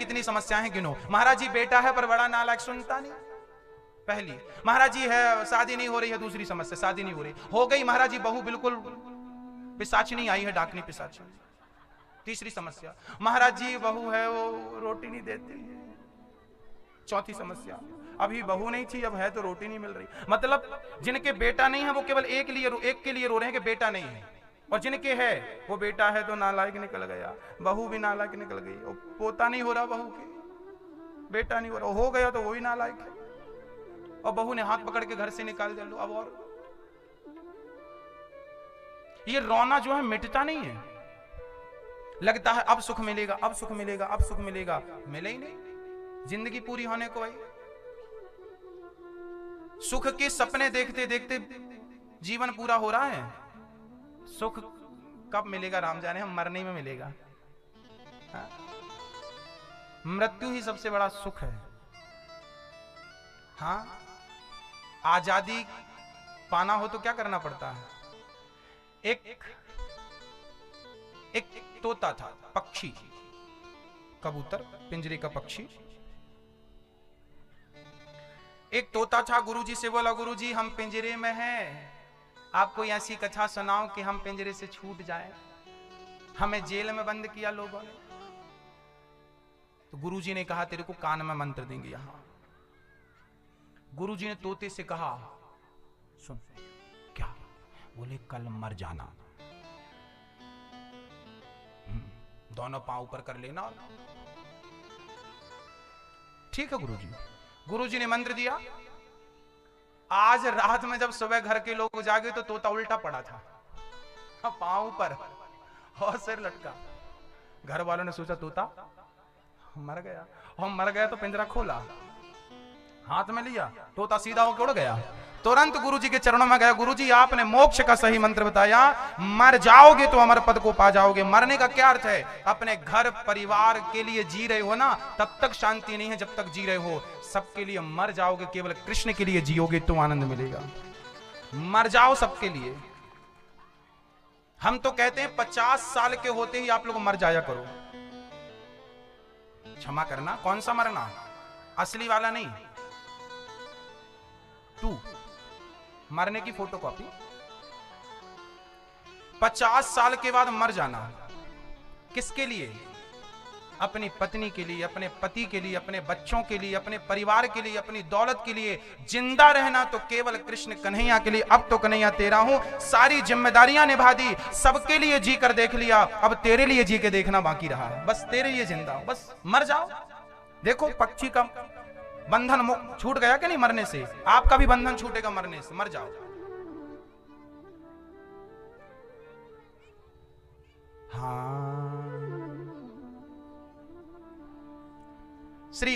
कितनी समस्याएं गिनो। महाराज जी बेटा है पर बड़ा नालायक, सुनता नहीं। पहली, महाराज जी है शादी नहीं हो रही है, दूसरी समस्या शादी नहीं हो रही, हो गई महाराज जी बहू बिल्कुल पिशाचिनी आई है, डाकनी पिशाचिनी। तीसरी समस्या, महाराज जी बहू है वो रोटी नहीं देती। चौथी समस्या, अभी बहू नहीं थी अब है तो रोटी नहीं मिल रही। मतलब जिनके बेटा नहीं है वो केवल एक के लिए रो रहे हैं कि बेटा नहीं है, और जिनके है वो बेटा है तो नालायक निकल गया, बहू भी नालायक निकल गई, और पोता नहीं हो रहा बहू के, बेटा नहीं हो रहा, हो गया तो वो भी नालायक है, और बहू ने हाथ पकड़ के घर से निकाल दिया। लो अब और ये रोना जो है मिटता नहीं है। लगता है अब सुख मिलेगा, अब सुख मिलेगा, अब सुख मिलेगा, मिले ही नहीं। जिंदगी पूरी होने को आई, सुख के सपने देखते देखते जीवन पूरा हो रहा है। सुख कब मिलेगा राम जाने, हम मरने में मिलेगा। हाँ? मृत्यु ही सबसे बड़ा सुख है। हाँ, आजादी पाना हो तो क्या करना पड़ता है। एक तोता था, पक्षी, कबूतर, पिंजरे का पक्षी। एक तोता था, गुरुजी से बोला गुरुजी हम पिंजरे में हैं, आप कोई ऐसी कथा सुनाओ कि हम पिंजरे से छूट जाएं, हमें जेल में बंद किया लोगों ने। तो गुरुजी ने कहा तेरे को कान में मंत्र देंगे यहां। गुरुजी ने तोते से कहा सुन, क्या? बोले कल मर जाना, दोनों पांव ऊपर कर लेना। ठीक है गुरुजी। गुरुजी ने मंत्र दिया। आज रात में जब सुबह घर के लोग जागे तो तोता उल्टा पड़ा था, पांव ऊपर और सिर लटका। घर वालों ने सोचा तोता मर गया, और मर गया तो पिंजरा खोला, हाथ में लिया, तोता सीधा होकर उड़ गया। तुरंत गुरुजी के चरणों में गया, गुरुजी आपने मोक्ष का सही मंत्र बताया, मर जाओगे तो अमर पद को पा जाओगे। मरने का क्या अर्थ है? अपने घर परिवार के लिए जी रहे हो ना, तब तक शांति नहीं है जब तक जी रहे हो। सबके लिए मर जाओगे, केवल कृष्ण के लिए जियोगे तो आनंद मिलेगा। मर जाओ सबके लिए। हम तो कहते हैं 50 साल के होते ही आप लोग मर जाया करो। क्षमा करना, कौन सा मरना? असली वाला नहीं, तू मरने की फोटो कॉपी। 50 साल के बाद मर जाना। किसके लिए? अपनी पत्नी के लिए, अपने पति के लिए, अपने बच्चों के लिए, अपने परिवार के लिए, अपनी दौलत के लिए। जिंदा रहना तो केवल कृष्ण कन्हैया के लिए। अब तो कन्हैया तेरा हूं, सारी जिम्मेदारियां निभा दी, सबके लिए जी कर देख लिया, अब तेरे लिए जी के देखना बाकी रहा है। बस तेरे लिए जिंदा हूं, बस मर जाओ। देखो पक्षी का बंधन छूट गया कि नहीं मरने से, आपका भी बंधन छूटेगा मरने से। मर जाओ। हाँ, श्री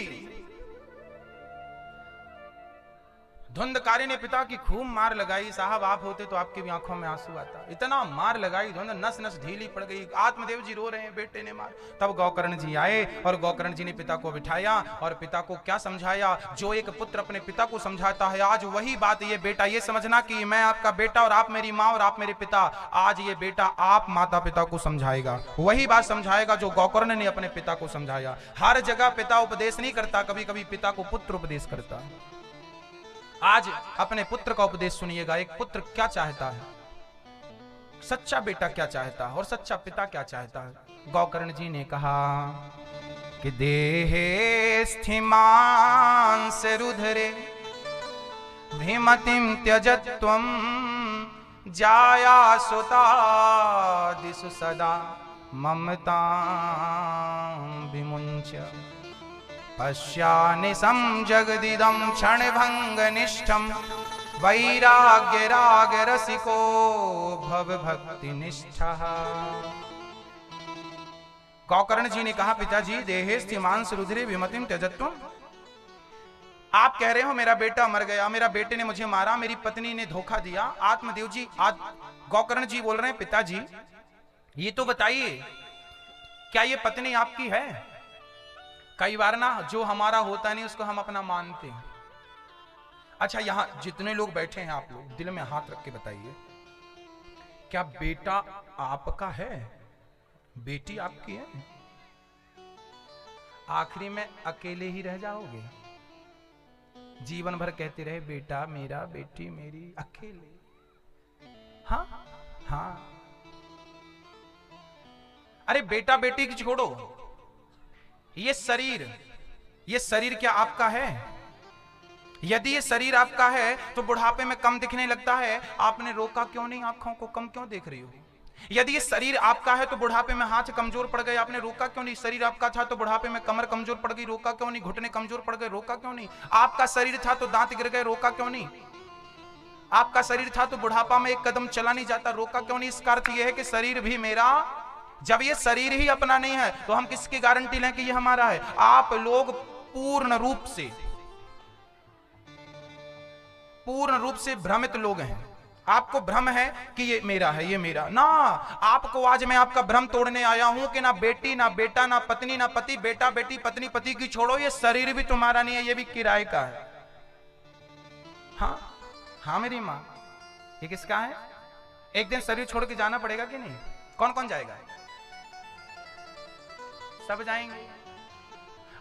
धुंधकारी ने पिता की खूब मार लगाई। साहब आप होते तो आपकी भी आंखों में आंसू आता। इतना मार लगाई, धुंध नस नस ढीली पड़ गई। आत्मदेव जी रो रहे हैं, बेटे ने मार। तब गौकर्ण जी आए और गौकर्ण जी ने पिता को बिठाया और पिता को क्या समझाया, जो एक पुत्र अपने पिता को समझाता है। आज वही बात, ये बेटा ये समझना कि मैं आपका बेटा और आप मेरी माँ और आप मेरे पिता। आज ये बेटा आप माता पिता को समझाएगा, वही बात समझाएगा जो गौकर्ण ने अपने पिता को समझाया। हर जगह पिता उपदेश नहीं करता, कभी कभी पिता को पुत्र उपदेश करता है। आज अपने पुत्र का उपदेश सुनिएगा। एक पुत्र क्या चाहता है, सच्चा बेटा क्या चाहता है और सच्चा पिता क्या चाहता है। गौकर्ण जी ने कहा कि देहे स्थिमांस रुधरे भीमतिम त्यजत्वम जाया सुता दिसु सदा ममता विमुंच पश्यानिशं जगदिदं क्षणभंग निष्ठम वैराग्य राग रसिको भव भक्ति निष्ठा। गौकर्ण जी ने कहा पिताजी देहे स्थिमांस रुधिरे विमतिम त्यजत्वम, आप कह रहे हो मेरा बेटा मर गया, मेरा बेटे ने मुझे मारा, मेरी पत्नी ने धोखा दिया। आत्मदेव जी गौकर्ण जी बोल रहे हैं पिताजी ये तो बताइए क्या ये पत्नी आपकी है? कई बार ना जो हमारा होता नहीं उसको हम अपना मानते हैं। अच्छा यहां जितने लोग बैठे हैं आप लोग दिल में हाथ रख के बताइए, क्या बेटा आपका है? बेटी आपकी है? आखिरी में अकेले ही रह जाओगे। जीवन भर कहते रहे बेटा मेरा, बेटी मेरी, अकेले। हाँ हाँ, अरे बेटा बेटी की छोड़ो, ये शरीर क्या आपका है? यदि ये शरीर आपका है तो बुढ़ापे में कम दिखने लगता है, आपने रोका क्यों नहीं? आंखों को कम क्यों देख रही हो? यदि ये शरीर आपका है तो बुढ़ापे में हाथ कमजोर पड़ गए, आपने रोका क्यों नहीं? शरीर आपका था तो बुढ़ापे में कमर कमजोर पड़ गई, रोका क्यों नहीं? घुटने कमजोर पड़ गए, रोका क्यों नहीं? आपका शरीर था तो दांत गिर गए, रोका क्यों नहीं? आपका शरीर था तो बुढ़ापा में एक कदम चला नहीं जाता, रोका क्यों नहीं? इसका अर्थ यह है कि शरीर भी मेरा। जब ये शरीर ही अपना नहीं है तो हम किसकी गारंटी लें कि ये हमारा है? आप लोग पूर्ण रूप से भ्रमित लोग हैं। आपको भ्रम है कि ये मेरा है, ये मेरा ना। आपको आज मैं आपका भ्रम तोड़ने आया हूं कि ना बेटी ना बेटा ना पत्नी ना पति, बेटा बेटी पत्नी पति की छोड़ो, ये शरीर भी तुम्हारा नहीं है, ये भी किराए का है। हाँ हाँ मेरी माँ, ये किसका है? एक दिन शरीर छोड़ के जाना पड़ेगा कि नहीं? कौन कौन जाएगा? सब जाएंगे।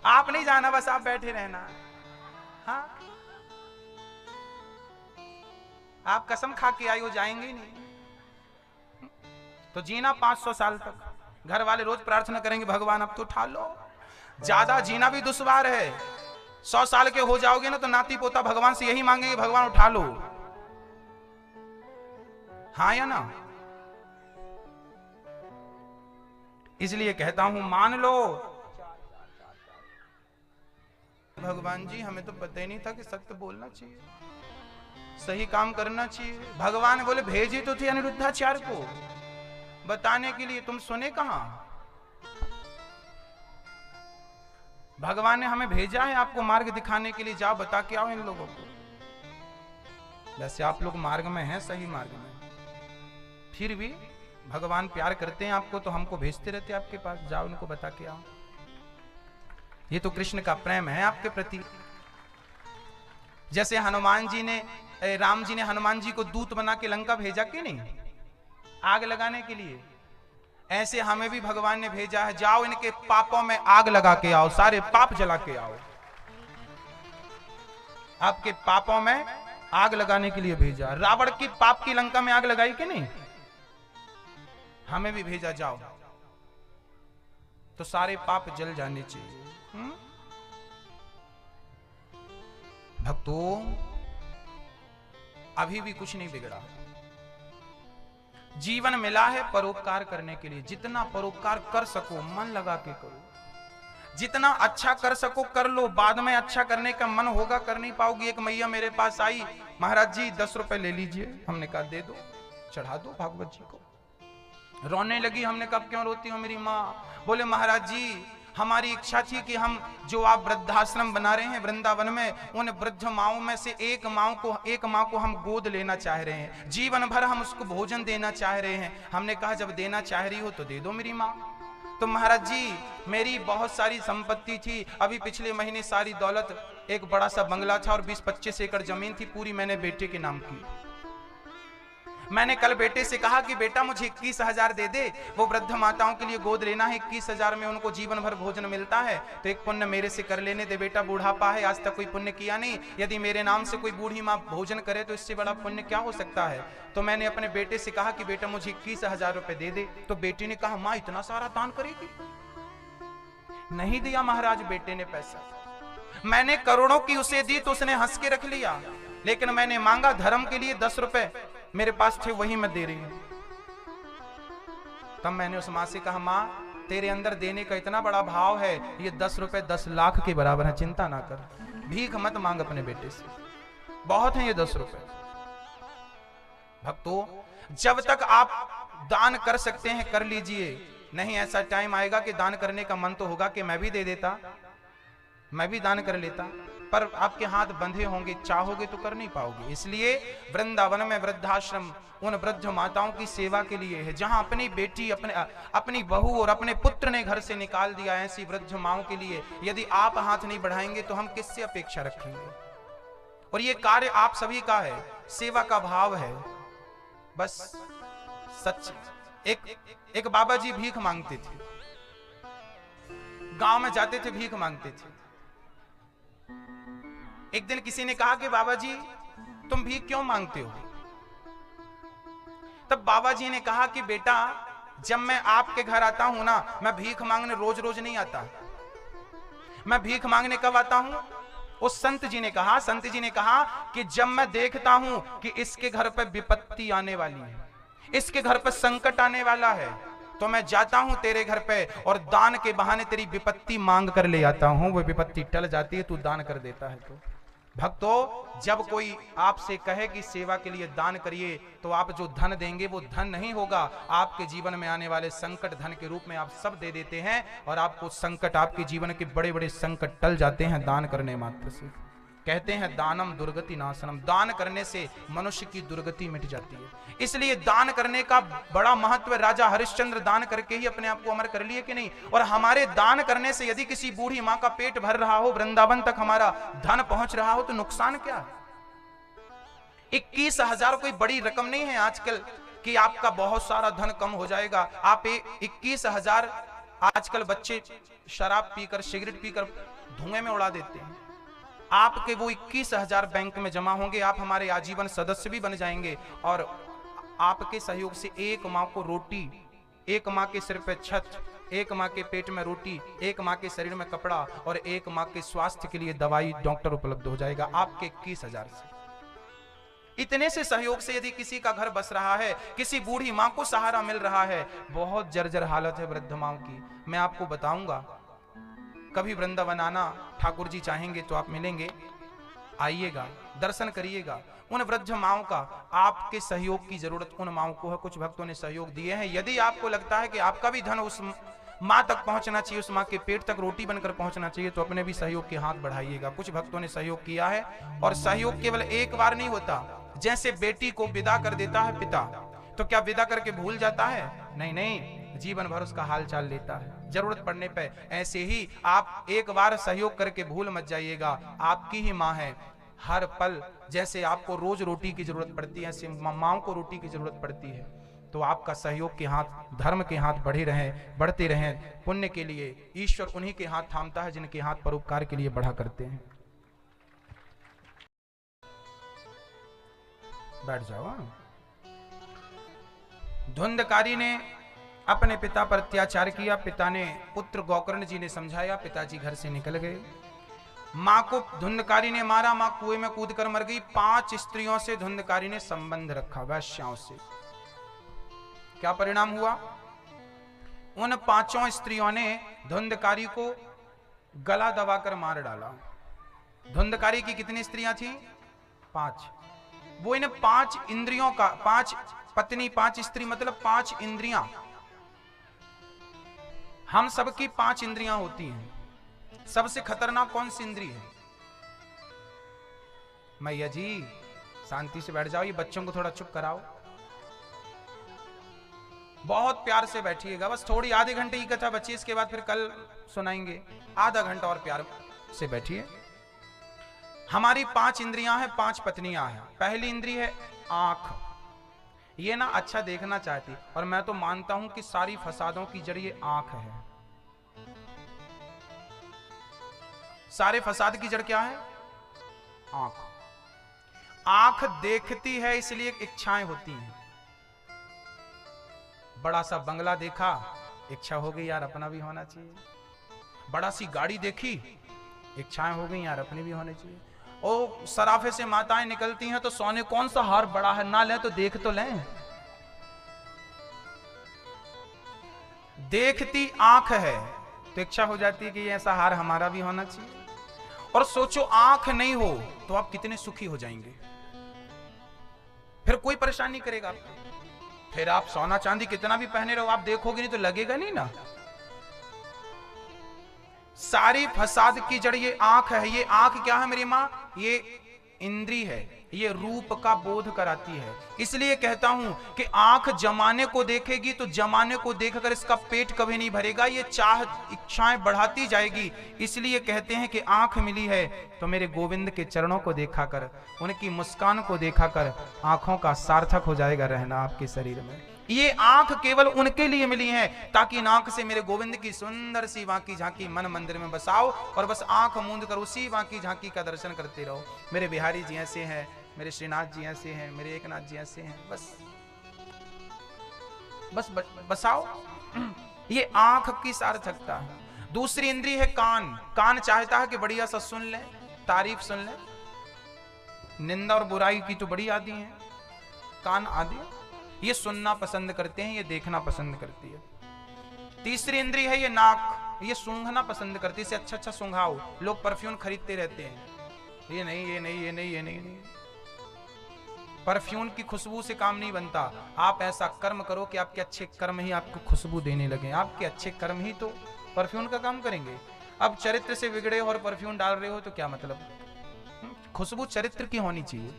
आप नहीं जाना, बस आप बैठे रहना। हाँ, आप कसम खा के आई हो जाएंगे नहीं। तो जीना 500 साल तक। घर वाले रोज प्रार्थना करेंगे भगवान अब तो उठा लो। ज्यादा जीना भी दुश्वार है। 100 साल के हो जाओगे ना तो नाती पोता भगवान से यही मांगेंगे भगवान उठा लो। हाँ या ना? इसलिए कहता हूं मान लो। भगवान जी हमें तो पता ही नहीं था कि सत्य बोलना चाहिए, सही काम करना चाहिए। भगवान बोले भेजी तो थी अनिरुद्धाचार्य को बताने के लिए, तुम सुने कहां? भगवान ने हमें भेजा है आपको मार्ग दिखाने के लिए, जाओ बता के आओ इन लोगों को। वैसे आप लोग मार्ग में हैं, सही मार्ग में, फिर भी भगवान प्यार करते हैं आपको तो हमको भेजते रहते हैं आपके पास, जाओ उनको बता के आओ। ये तो कृष्ण का प्रेम है आपके प्रति। जैसे हनुमान जी ने, राम जी ने हनुमान जी को दूत बना के लंका भेजा कि नहीं, आग लगाने के लिए, ऐसे हमें भी भगवान ने भेजा है, जाओ इनके पापों में आग लगा के आओ, सारे पाप जला के आओ। आपके पापों में आग लगाने के लिए भेजा। रावण की पाप की लंका में आग लगाई कि नहीं? हमें भी भेजा, जाओ तो सारे पाप जल जाने चाहिए। भक्तों अभी भी कुछ नहीं बिगड़ा। जीवन मिला है परोपकार करने के लिए, जितना परोपकार कर सको मन लगा के करो, जितना अच्छा कर सको कर लो, बाद में अच्छा करने का मन होगा कर नहीं पाओगी। एक मैया मेरे पास आई, महाराज जी 10 रुपए ले लीजिए। हमने कहा दे दो, चढ़ा दो भागवत जी को। रोने लगी। हमने कहा क्यों रोती हो मेरी माँ? बोले महाराज जी हमारी इच्छा थी कि हम जो आप वृद्धाश्रम बना रहे हैं वृंदावन में, उन वृद्ध माओं में से एक माँ को हम गोद लेना चाह रहे हैं, जीवन भर हम उसको भोजन देना चाह रहे हैं। हमने कहा जब देना चाह रही हो तो दे दो मेरी माँ। तो महाराज जी मेरी बहुत सारी संपत्ति थी, अभी पिछले महीने सारी दौलत, एक बड़ा सा बंगला था और 20-25 एकड़ जमीन थी, पूरी मैंने बेटे के नाम की। मैंने कल बेटे से कहा कि बेटा मुझे 21,000 दे दे, वो वृद्ध माताओं के लिए गोद लेना है, 21,000 में उनको जीवन भर भोजन मिलता है, तो एक पुण्य मेरे से कर लेने दे बेटा, बूढ़ापा है आज तक कोई पुण्य किया नहीं, यदि मेरे नाम से कोई बूढ़ी माँ भोजन करे तो इससे बड़ा पुण्य क्या हो सकता है। तो मैंने अपने बेटे से कहा कि बेटा मुझे 21,000 रुपए दे दे। तो बेटे ने कहा माँ इतना सारा दान करेगी? नहीं दिया महाराज बेटे ने पैसा। मैंने करोड़ों की उसे दी तो उसने हंस के रख लिया, लेकिन मैंने मांगा धर्म के लिए 10 रुपए मेरे पास थे, वही मैं दे रही हूं। तब मैंने उस माँ से कहा माँ तेरे अंदर देने का इतना बड़ा भाव है, ये 10 रुपए 10 लाख के बराबर है, चिंता ना कर, भीख मत मांग अपने बेटे से, बहुत है ये 10 रुपए। भक्तों जब तक आप दान कर सकते हैं कर लीजिए, नहीं ऐसा टाइम आएगा कि दान करने का मन तो होगा कि मैं भी दे देता, मैं भी दान कर लेता, पर आपके हाथ बंधे होंगे, चाहोगे तो कर नहीं पाओगे। इसलिए वृंदावन में वृद्धाश्रम उन वृद्ध माताओं की सेवा के लिए है, जहां अपनी बेटी अपनी बहू और अपने पुत्र ने घर से निकाल दिया, ऐसी वृद्ध माओं के लिए यदि आप हाथ नहीं बढ़ाएंगे तो हम किससे अपेक्षा रखेंगे। और ये कार्य आप सभी का है, सेवा का भाव है, बस सच। एक बाबा जी भीख मांगते थे, गांव में जाते थे, भीख मांगते थे। एक दिन किसी ने कहा कि बाबा जी तुम भीख क्यों मांगते हो? तब बाबा जी ने कहा कि बेटा, जब मैं आपके घर आता हूं ना, मैं भीख मांगने रोज रोज नहीं आता। मैं भीख मांगने कब आता हूं? उस संत जी ने कहा कि जब मैं देखता हूं कि इसके घर पे विपत्ति आने वाली है, इसके घर पे संकट आने वाला है, तो मैं जाता हूं तेरे घर पे और दान के बहाने तेरी विपत्ति मांग कर ले आता हूं। वो विपत्ति टल जाती है, तू दान कर देता है। तो भक्तों, जब कोई आपसे कहे कि सेवा के लिए दान करिए, तो आप जो धन देंगे वो धन नहीं होगा, आपके जीवन में आने वाले संकट धन के रूप में आप सब दे देते हैं, और आपको संकट, आपके जीवन के बड़े बड़े संकट टल जाते हैं दान करने मात्र से। कहते हैं दानम दुर्गति नाशनम, दान करने से मनुष्य की दुर्गति मिट जाती है। इसलिए दान करने का बड़ा महत्व। राजा हरिश्चंद्र दान करके ही अपने आप को अमर कर लिए कि नहीं? और हमारे दान करने से यदि किसी बूढ़ी मां का पेट भर रहा हो, वृंदावन तक हमारा धन पहुंच रहा हो, तो नुकसान क्या है? 21,000 कोई बड़ी रकम नहीं है आजकल कि आपका बहुत सारा धन कम हो जाएगा। आप 21,000, आजकल बच्चे शराब पीकर, सिगरेट पीकर धुएं में उड़ा देते हैं। आपके वो 21,000 बैंक में जमा होंगे, आप हमारे आजीवन सदस्य भी बन जाएंगे, और आपके सहयोग से एक माँ को रोटी, एक माँ के सिर पे छत, एक माँ के पेट में रोटी, एक माँ के शरीर में कपड़ा, और एक माँ के स्वास्थ्य के लिए दवाई, डॉक्टर उपलब्ध हो जाएगा आपके 21,000 से। इतने से सहयोग से यदि किसी का घर बस रहा है, किसी बूढ़ी माँ को सहारा मिल रहा है। बहुत जर्जर हालत है वृद्ध माँओं की, मैं आपको बताऊंगा। कभी वृंदावन आना, ठाकुर जी चाहेंगे तो आप मिलेंगे, आइएगा, दर्शन करिएगा। उन वृद्ध माओं का आपके सहयोग की जरूरत उन माओं को है। कुछ भक्तों ने सहयोग दिए हैं। यदि आपको लगता है कि आपका भी धन उस माँ तक पहुंचना चाहिए, उस माँ के पेट तक रोटी बनकर पहुंचना चाहिए, तो अपने भी सहयोग के हाथ बढ़ाइएगा। कुछ भक्तों ने सहयोग किया है, और सहयोग केवल एक बार नहीं होता। जैसे बेटी को विदा कर देता है पिता, तो क्या विदा करके भूल जाता है? नहीं नहीं, जीवन भर उसका हाल चाल लेता है जरूरत पड़ने पे। ऐसे ही आप एक बार सहयोग करके भूल मत जाइएगा। आपकी ही माँ है, हर पल जैसे आपको रोज रोटी की जरूरत पड़ती है, ऐसे माँओं को रोटी की जरूरत पड़ती है। तो आपका सहयोग के हाथ, धर्म के हाथ बढ़े रहें, बढ़ते रहें। पुण्य के लिए ईश्वर उन्हीं के हाथ थामता है जिनके हाथ परोपकार के लिए बढ़ा करते हैं। बैठ जाओ। धुंधकारी ने अपने पिता पर अत्याचार किया। पिता ने, पुत्र गोकर्ण जी ने समझाया, पिताजी घर से निकल गए। मां को धुंधकारी ने मारा, मां कुएं में कूदकर मर गई। 5 स्त्रियों से धुंधकारी ने संबंध रखा, वैश्याओं से। क्या परिणाम हुआ? उन 5 स्त्रियों ने धुंधकारी को गला दबाकर मार डाला। धुंधकारी की कितनी स्त्रियां थी? 5। वो इन 5 इंद्रियों का, 5 पत्नी 5 स्त्री मतलब 5 इंद्रियां। हम सबकी 5 इंद्रियां होती हैं। सबसे खतरनाक कौन सी इंद्री है? मैया जी शांति से बैठ जाओ, ये बच्चों को थोड़ा चुप कराओ। बहुत प्यार से बैठिएगा, बस थोड़ी, आधे घंटे की कथा बची, इसके बाद फिर कल सुनाएंगे। आधा घंटा और प्यार से बैठिए। हमारी 5 इंद्रियां हैं, 5 पत्नियां हैं। पहली इंद्री है आंख। ये ना अच्छा देखना चाहती, और मैं तो मानता हूं कि सारी फसादों की जड़ ये आंख है। सारे फसाद की जड़ क्या है? आंख। आंख देखती है, इसलिए इच्छाएं होती हैं। बड़ा सा बंगला देखा, इच्छा हो गई यार अपना भी होना चाहिए। बड़ा सी गाड़ी देखी, इच्छाएं हो गई यार अपनी भी होनी चाहिए। ओ सराफे से माताएं निकलती हैं तो सोने कौन सा हार बड़ा है, ना ले तो देख तो लें। देखती आंख है तो इच्छा हो जाती है कि ऐसा हार हमारा भी होना चाहिए। और सोचो आंख नहीं हो तो आप कितने सुखी हो जाएंगे, फिर कोई परेशानी करेगा आपको। फिर आप सोना चांदी कितना भी पहने रहो, आप देखोगे नहीं तो लगेगा नहीं ना। सारी फसाद की जड़ ये आंख है। ये आंख क्या है मेरी मां? ये इंद्री है, ये रूप का बोध कराती है। इसलिए कहता हूं कि आंख जमाने को देखेगी तो जमाने को देखकर इसका पेट कभी नहीं भरेगा, ये चाह इच्छाएं बढ़ाती जाएगी। इसलिए कहते हैं कि आंख मिली है तो मेरे गोविंद के चरणों को देखा कर, उनकी मुस्कान को देखा कर, आंखों का सार्थक हो जाएगा रहना आपके शरीर में। ये आंख केवल उनके लिए मिली है ताकि नाक से मेरे गोविंद की सुंदर सी बांकी झांकी मन मंदिर में बसाओ और बस आंख मूंद कर उसी बांकी झांकी का दर्शन करते रहो। मेरे बिहारी जी ऐसे हैं, मेरे श्रीनाथ जी ऐसे हैं, मेरे एकनाथ जी ऐसे हैं, बस बसाओ। ये आंख की सार्थकता है। दूसरी इंद्री है कान। कान चाहता है कि बढ़िया सा सुन ले, तारीफ सुन ले, निंदा और बुराई की तो बड़ी आदि है कान आदि, ये सुनना पसंद करते हैं, ये देखना पसंद करती है। तीसरी इंद्री है ये नाक, ये सूंघना पसंद करती है, इसे अच्छा अच्छा सूंघाओ। लोग परफ्यूम खरीदते रहते हैं, ये नहीं ये नहीं ये नहीं ये नहीं, नहीं। परफ्यूम की खुशबू से काम नहीं बनता। आप ऐसा कर्म करो कि आपके अच्छे कर्म ही आपको खुशबू देने लगे, आपके अच्छे कर्म ही तो परफ्यूम का काम करेंगे। अब चरित्र से बिगड़े हो और परफ्यूम डाल रहे हो तो क्या मतलब? खुशबू चरित्र की होनी चाहिए,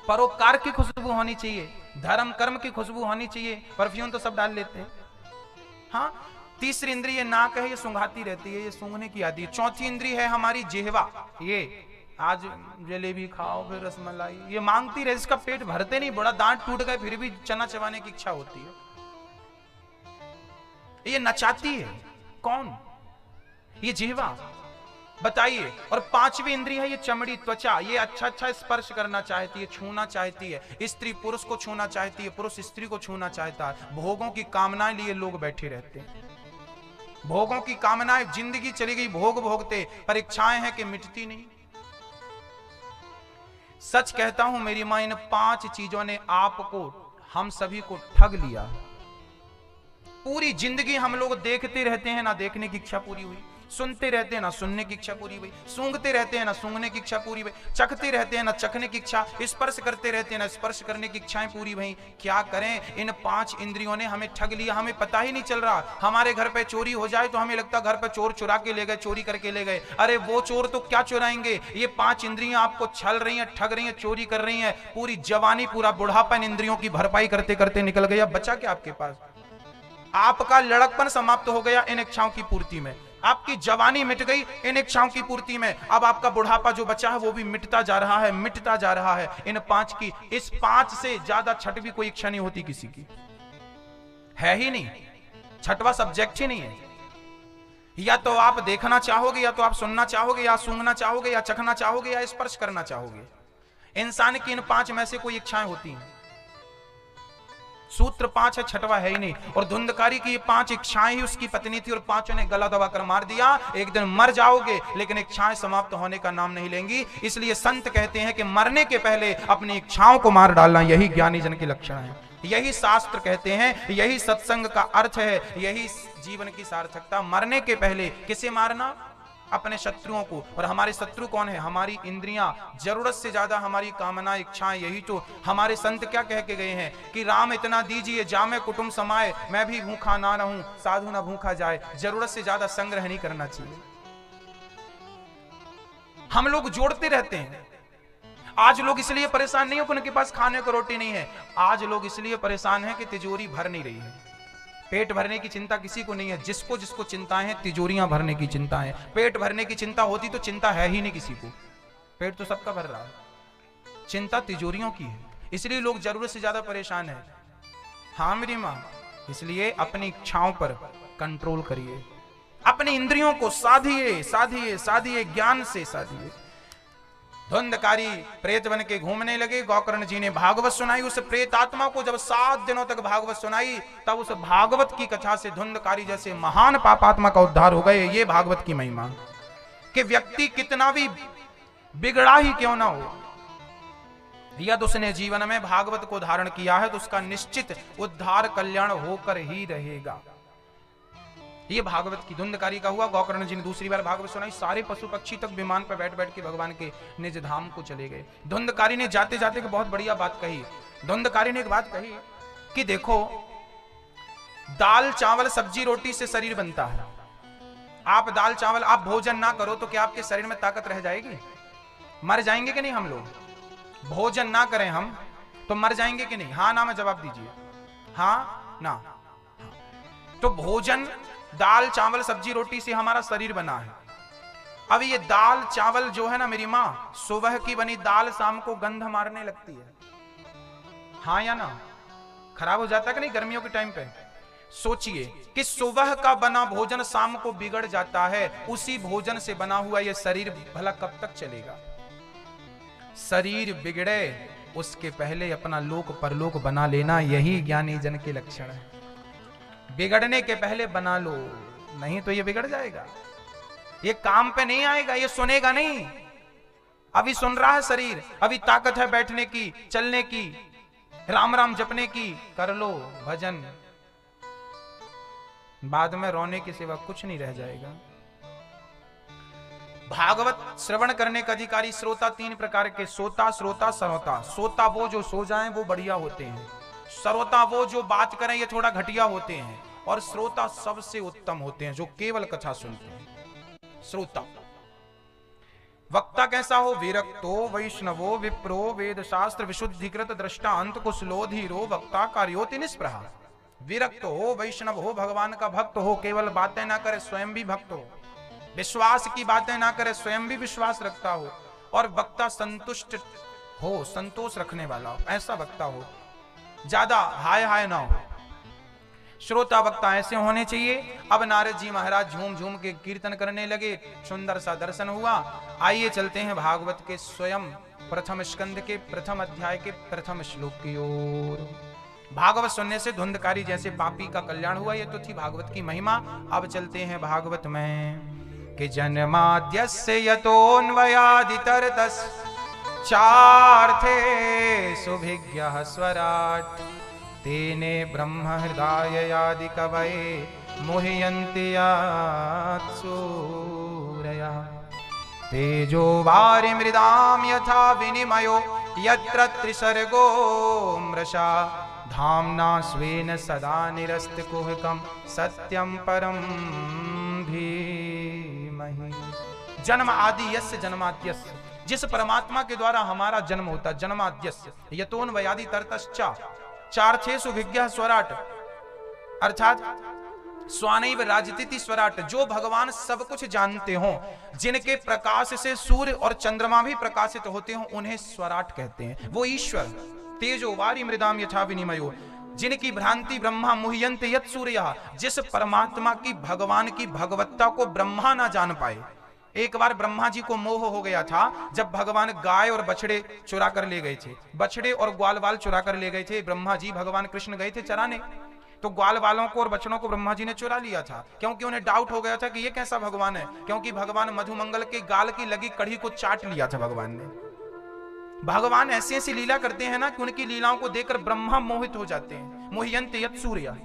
परोपकार की खुशबू होनी चाहिए, धर्म कर्म की खुशबू होनी चाहिए। परफ्यूम तो सब डाल लेते हैं। हाँ, तीसरी इंद्रिय नाक है, ये सूंघाती रहती है, ये सूंघने की आदि है। चौथी इंद्रिय है हमारी जिह्वा, ये आज जलेबी खाओ फिर रसमलाई, ये मांगती रहे, इसका पेट भरते नहीं, बड़ा दांत टूट गए फिर भी चना चबाने की इच्छा होती है, ये नचाती है। कौन? ये जिह्वा, बताइए। और पांचवी इंद्रिय है ये चमड़ी त्वचा, ये अच्छा अच्छा स्पर्श करना चाहती है, छूना चाहती है। स्त्री पुरुष को छूना चाहती है, पुरुष स्त्री को छूना चाहता है। भोगों की कामनाएं लिए लोग बैठे रहते हैं, भोगों की कामनाएं, जिंदगी चली गई भोग भोगते, पर इच्छाएं हैं कि मिटती नहीं। सच कहता हूं मेरी मां, इन 5 चीजों ने आपको, हम सभी को ठग लिया। पूरी जिंदगी हम लोग देखते रहते हैं, ना देखने की इच्छा पूरी हुई, सुनते रहते हैं ना सुनने की इच्छा पूरी हुई, सूंघते रहते हैं ना सूंघने की इच्छा पूरी हुई, चखते रहते हैं ना चखने की इच्छा, स्पर्श करते रहते हैं ना स्पर्श करने की इच्छाएं पूरी हुई। क्या करें? इन 5 इंद्रियों ने हमें ठग लिया, हमें पता ही नहीं चल रहा। हमारे घर पे चोरी हो जाए तो हमें लगता घर पे चोर चुरा के ले गए, चोरी करके ले गए। अरे वो चोर तो क्या चुराएंगे, ये 5 इंद्रियां आपको छल रही हैं, ठग रही हैं, चोरी कर रही हैं। पूरी जवानी, पूरा बुढ़ापा इन इंद्रियों की भरपाई करते करते निकल गया। बचा क्या आपके पास? आपका लड़कपन समाप्त हो गया इन इच्छाओं की पूर्ति में, आपकी जवानी मिट गई इन इच्छाओं की पूर्ति में। अब आपका बुढ़ापा जो बचा है वो भी मिटता जा रहा है, मिटता जा रहा है इन 5 की। इस 5 से ज्यादा छठवीं कोई इच्छा नहीं होती किसी की, है ही नहीं, छठवां सब्जेक्ट ही नहीं है। या तो आप देखना चाहोगे, या तो आप सुनना चाहोगे, या सूंघना चाहोगे, या चखना चाहोगे, या स्पर्श करना चाहोगे। इंसान की इन 5 में से कोई इच्छाएं होती हैं। सूत्र 5 है, छठवा है ही नहीं। और धुंधकारी की 5 इच्छाएं ही उसकी पत्नी थी और 5 ने गला दबाकर मार दिया। एक दिन मर जाओगे लेकिन इच्छाएं समाप्त होने का नाम नहीं लेंगी। इसलिए संत कहते हैं कि मरने के पहले अपनी इच्छाओं को मार डालना, यही ज्ञानी जन की लक्षण है, यही शास्त्र कहते हैं, यही सत्संग का अर्थ है, यही जीवन की सार्थकता। मरने के पहले किसे मारना? अपने शत्रुओं को। और हमारे शत्रु कौन है? हमारी इंद्रियां, जरूरत से ज्यादा हमारी कामना इच्छाएं। यही तो हमारे संत क्या कह के गए हैं कि राम इतना दीजिए जामे कुटुंब समाए, मैं भी भूखा ना रहूं साधु ना भूखा जाए। जरूरत से ज्यादा संग्रह नहीं करना चाहिए। हम लोग जोड़ते रहते हैं। आज लोग इसलिए परेशान नहीं है कि उनके पास खाने को रोटी नहीं है, आज लोग इसलिए परेशान है कि तिजोरी भर नहीं रही है। पेट भरने की चिंता किसी को नहीं है, जिसको जिसको चिंताएं हैं तिजोरियां भरने की चिंता है। पेट भरने की चिंता होती तो चिंता है ही नहीं किसी को, पेट तो सबका भर रहा है, चिंता तिजोरियों की है। इसलिए लोग जरूरत से ज्यादा परेशान है। हाँ मेरी मां, इसलिए अपनी इच्छाओं पर कंट्रोल करिए, अपनी इंद्रियों को साधिए साधिए साधिए, ज्ञान से साधिए। धुंधकारी प्रेत बन के घूमने लगे। गौकर्ण जी ने भागवत सुनाई। उस प्रेत आत्मा को जब 7 दिनों तक भागवत सुनाई, तब उस भागवत की कथा से धुंधकारी जैसे महान पापात्मा का उद्धार हो गए। ये भागवत की महिमा कि व्यक्ति कितना भी बिगड़ा ही क्यों ना हो, यदि उसने जीवन में भागवत को धारण किया है तो उसका निश्चित उद्धार कल्याण होकर ही रहेगा। ये भागवत की धुंधकारी का हुआ। गौकर्ण जी ने दूसरी बार भागवत सुनाई। सारे पशु पक्षी तक विमान पर बैठ बैठ के भगवान के निज धाम को चले गए। धुंधकारी ने जाते जाते एक बहुत बढ़िया बात कही। धुंधकारी ने एक बात कही कि देखो, दाल चावल सब्जी रोटी से शरीर बनता है। आप दाल चावल आप भोजन ना करो तो क्या आपके शरीर में ताकत रह जाएगी? मर जाएंगे कि नहीं हम लोग? भोजन ना करें हम तो मर जाएंगे कि नहीं? हाँ ना में जवाब दीजिए, हाँ ना। तो भोजन दाल चावल सब्जी रोटी से हमारा शरीर बना है। अब ये दाल चावल जो है ना मेरी माँ, सुबह की बनी दाल शाम को गंध मारने लगती है, हाँ या ना? खराब हो जाता है कि नहीं गर्मियों के टाइम पे? सोचिए कि सुबह का बना भोजन शाम को बिगड़ जाता है, उसी भोजन से बना हुआ ये शरीर भला कब तक चलेगा? शरीर बिगड़े उसके पहले अपना लोक परलोक बना लेना, यही ज्ञानी जन के लक्षण है। बिगड़ने के पहले बना लो, नहीं तो ये बिगड़ जाएगा, ये काम पे नहीं आएगा, ये सुनेगा नहीं। अभी सुन रहा है शरीर, अभी ताकत है बैठने की, चलने की, राम राम जपने की, कर लो भजन, बाद में रोने के सिवा कुछ नहीं रह जाएगा। भागवत श्रवण करने का अधिकारी श्रोता तीन प्रकार के, सोता श्रोता सरोता। सोता वो जो सो जाएं वो बढ़िया होते हैं, सरोता वो जो बात करें ये थोड़ा घटिया होते हैं, और श्रोता सबसे उत्तम होते हैं जो केवल कथा सुनते हैं। श्रोता। वक्ता कैसा हो? विरक्तो वैष्णवो विप्रो वेद शास्त्र विशुद्धिकृत दृष्टा अंत कुशलो धीरो वक्ता कार्योति निष्प्रहा। विरक्त हो, वैष्णव हो, भगवान का भक्त हो, केवल बातें ना करे स्वयं भी भक्त हो, विश्वास की बातें ना करे स्वयं भी विश्वास रखता हो, और वक्ता संतुष्ट हो, संतोष रखने वाला हो, ऐसा वक्ता हो, ज्यादा हाय हाय ना हो। श्रोता वक्ता ऐसे होने चाहिए। अब नारद जी महाराज झूम झूम के कीर्तन करने लगे, सुंदर सा दर्शन हुआ। आइए चलते हैं भागवत के स्वयं प्रथम स्कंद के प्रथम अध्याय के प्रथम श्लोक की ओर। भागवत सुनने से धुंधकारी जैसे पापी का कल्याण हुआ, ये तो थी भागवत की महिमा। अब चलते हैं भागवत में कि जन्माद्यस्य यतोऽन्वयादितरतस् चार्थे सुभिज्ञः स्वराट् तेने ब्रह्म हृदय कवये मुह्यन्ति सूरयः तेजो वारिमृदां यथा विनिमयो यत्र त्रिसर्गो मृषा धाम्ना स्वेन सदा निरस्तकुहकं सत्यं परं धीमहि। जन्म आदि यस्य जन्माद्यस्य, जिस परमात्मा के द्वारा हमारा जन्म होता, जन्माद्यस्य यतोऽन्वयादि तरतश्चा चार्थेषु विज्ञः स्वराट, अर्थात स्वानैव राजतीति स्वराट, जो भगवान सब कुछ जानते हो, जिनके प्रकाश से सूर्य और चंद्रमा भी प्रकाशित होते हो, उन्हें स्वराट कहते हैं। वो ईश्वर तेजो वारी मृदाम यथा विनिमयो, जिनकी भ्रांति ब्रह्मा मुह्यन्ते यत् सूर्यः, जिस परमात्मा की भगवान की भगवत्ता को ब्रह्मा ना जान पाए। एक बार ब्रह्मा जी को मोह हो गया था, जब भगवान गाय और बछड़े चुरा कर ले गए थे, बछड़े और ग्वाल वाल चुरा कर ले गए थे। ब्रह्मा जी भगवान कृष्ण गए थे चराने, तो ग्वाल वालों को और बछड़ों को ब्रह्मा जी ने चुरा लिया था, क्योंकि उन्हें डाउट हो गया था कि ये कैसा भगवान है, क्योंकि भगवान मधुमंगल के गाल की लगी कड़ी को चाट लिया था भगवान ने। भगवान ऐसी ऐसी लीला करते हैं ना कि उनकी लीलाओं को देखकर ब्रह्मा मोहित हो जाते हैं। मुह्यन्ते यत् सूर्यः,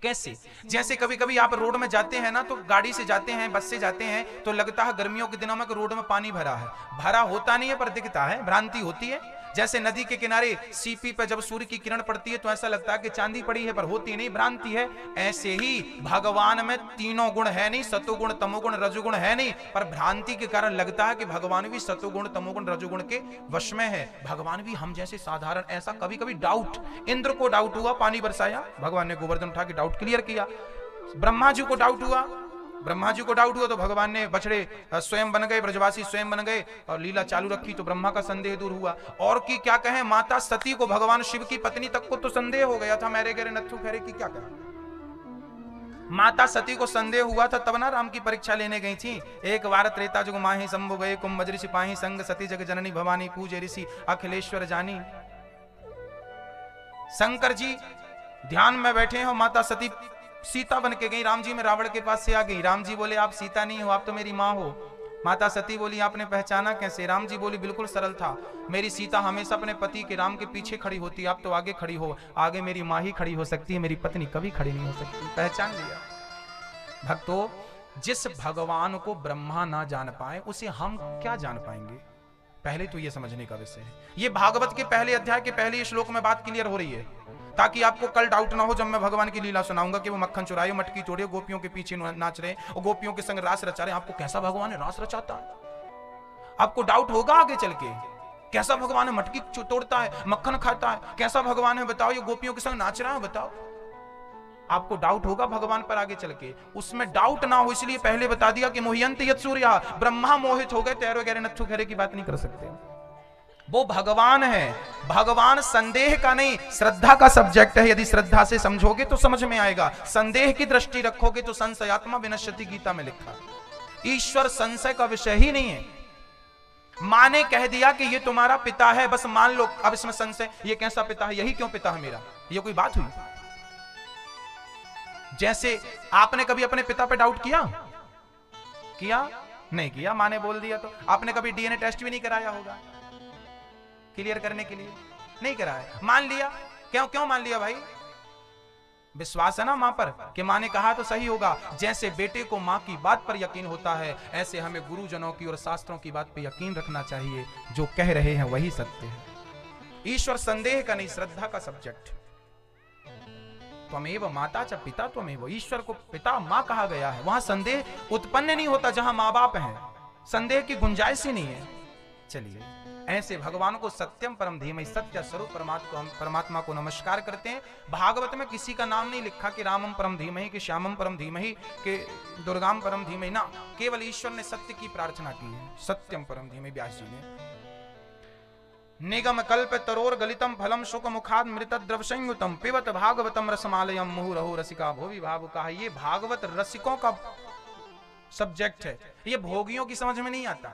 कैसे? जैसे कभी कभी आप रोड में जाते हैं ना, तो गाड़ी से जाते हैं, बस से जाते हैं, तो लगता है गर्मियों के दिनों में कि रोड में पानी भरा है, भरा होता नहीं है पर दिखता है, भ्रांति होती है। जैसे नदी के किनारे सीपी पर जब सूर्य की किरण पड़ती है तो ऐसा लगता है कि चांदी पड़ी है, पर होती नहीं, भ्रांति है। ऐसे ही भगवान में तीनों गुण है नहीं, सतोगुण तमोगुण रजोगुण है नहीं, पर भ्रांति के कारण लगता है कि भगवान भी सतोगुण तमोगुण रजोगुण के वश में है, भगवान भी हम जैसे साधारण। ऐसा कभी कभी डाउट, इंद्र को डाउट हुआ, पानी बरसाया, भगवान ने गोवर्धन उठा के डाउट क्लियर किया। ब्रह्मा जी को डाउट हुआ, ब्रह्मा जी को डाउट हुआ तो भगवान ने बछड़े स्वयं बन गए, ब्रजवासी स्वयं बन गए और लीला चालू रखी, तो ब्रह्मा का संदेह दूर हुआ। और की क्या कहें, माता सती को, भगवान शिव की पत्नी तक को तो संदेह हो गया था, मेरे गरे नथु खैरे की क्या कहें। माता सती को संदेह हुआ था, तब ना राम की परीक्षा लेने गई थी। एक बार त्रेता जुग माही शंभु गए कुंभ बज्र सिपाही संग सती जग जननी भवानी पूजे ऋषि अखिलेश्वर जानी। शंकर जी ध्यान में बैठे हो, माता सती सीता बन के गई, राम जी में रावण के पास से आ गई। राम जी बोले आप सीता नहीं हो, आप तो मेरी माँ हो। माता सती बोली आपने पहचाना कैसे? राम जी बोली बिल्कुल सरल था, मेरी सीता हमेशा अपने पति के राम के पीछे खड़ी होती, आप तो आगे खड़ी हो, आगे मेरी माँ ही खड़ी हो सकती है, मेरी पत्नी कभी खड़ी नहीं हो सकती। पहचान लिया। भक्तों, जिस भगवान को ब्रह्मा ना जान पाए उसे हम क्या जान पाएंगे? पहले तो ये समझने का विषय है। ये भागवत के पहले अध्याय के पहले श्लोक में बात क्लियर हो रही है, ताकि आपको कल डाउट ना हो जब मैं भगवान की लीला सुनाऊंगा कि वो मक्खन चुराए, मटकी तोड़े, गोपियों के पीछे नाच रहे और गोपियों के संग रास रचा रहे। आपको कैसा भगवान है, रास रचाता है? आपको डाउट होगा आगे चल के, कैसा भगवान है, मटकी तोड़ता है, मक्खन खाता है, कैसा भगवान है बताओ, ये गोपियों के संग नाच रहा है बताओ। आपको डाउट होगा भगवान पर आगे चल के, उसमें डाउट ना हो इसलिए पहले बता दिया कि मोहियंत यत् सूर्या, ब्रह्मा मोहित हो गए, तैरो गहरे नत्थु घेरे की बात नहीं कर सकते। वो भगवान है, भगवान संदेह का नहीं श्रद्धा का सब्जेक्ट है। यदि श्रद्धा से समझोगे तो समझ में आएगा, संदेह की दृष्टि रखोगे तो संशयात्मा विनश्यति गीता में लिखा। ईश्वर संशय का विषय ही नहीं है। मां ने कह दिया कि ये तुम्हारा पिता है, बस मान लो, अब इसमें संशय, ये कैसा पिता है, यही क्यों पिता है मेरा, ये कोई बात हुई? जैसे आपने कभी अपने पिता पे डाउट किया? नहीं किया, मां ने बोल दिया। तो आपने कभी डीएनए टेस्ट भी नहीं कराया होगा क्लियर करने के लिए? नहीं कराया, मान लिया। क्यों मान लिया भाई? विश्वास है ना मां पर कि मां ने कहा तो सही होगा। जैसे बेटे को मां की बात पर यकीन होता है, ऐसे हमें गुरुजनों की और शास्त्रों की बात पर यकीन रखना चाहिए। जो कह रहे हैं वही सत्य है। ईश्वर संदेह का नहीं, श्रद्धा का सब्जेक्ट। त्वमेव माता च पिता त्वमेव, ईश्वर को पिता मां कहा गया है। वहां संदेह उत्पन्न नहीं होता जहां मां बाप हैं, संदेह की गुंजाइश ही नहीं है। चलिए, ऐसे भगवान को सत्यम परम धीमहि, सत्य स्वरूप परमात्मा को नमस्कार करते हैं। भागवत में किसी का नाम नहीं लिखा कि रामम परम धीमहि, कि श्यामम परम धीमहि, कि दुर्गाम परम धीमहि, ना, केवल ईश्वर ने सत्य की प्रार्थना की है। सत्यम परम धीमहि व्यास जी ने। निगम कल्प तरोर गलितम फलम शुक मुखाद मृत द्रव संयुतम पिबत भागवतम रसमालयम मुहुरहो रसिका भोवि भावुका। ये भागवत रसिकों का सब्जेक्ट है, ये भोगियों की समझ में नहीं आता।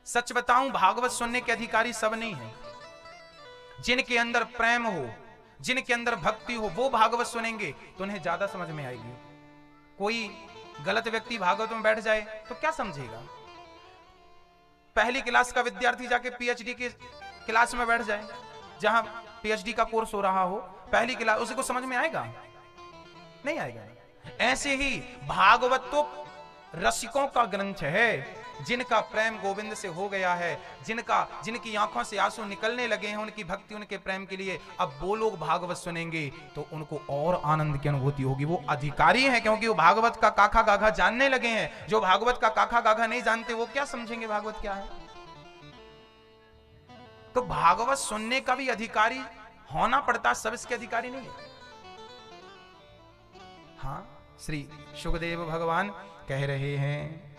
सच बताऊं, भागवत सुनने के अधिकारी सब नहीं है। जिनके अंदर प्रेम हो, जिनके अंदर भक्ति हो, वो भागवत सुनेंगे तो उन्हें ज्यादा समझ में आएगी। कोई गलत व्यक्ति भागवत में बैठ जाए तो क्या समझेगा? पहली क्लास का विद्यार्थी जाके पीएचडी की क्लास में बैठ जाए, जहां पीएचडी का कोर्स हो रहा हो, पहली क्लास, उसी को समझ में आएगा? नहीं आएगा। ऐसे ही भागवत तो रसिकों का ग्रंथ है। जिनका प्रेम गोविंद से हो गया है, जिनकी आंखों से आंसू निकलने लगे हैं उनकी भक्ति, उनके प्रेम के लिए, अब वो लोग भागवत सुनेंगे तो उनको और आनंद की अनुभूति होगी। वो अधिकारी हैं क्योंकि वो भागवत का काखा गाघा जानने लगे हैं। जो भागवत का काखा गाघा नहीं जानते वो क्या समझेंगे भागवत क्या है? तो भागवत सुनने का भी अधिकारी होना पड़ता, सब इसके अधिकारी नहीं है। हाँ, श्री सुखदेव भगवान कह रहे हैं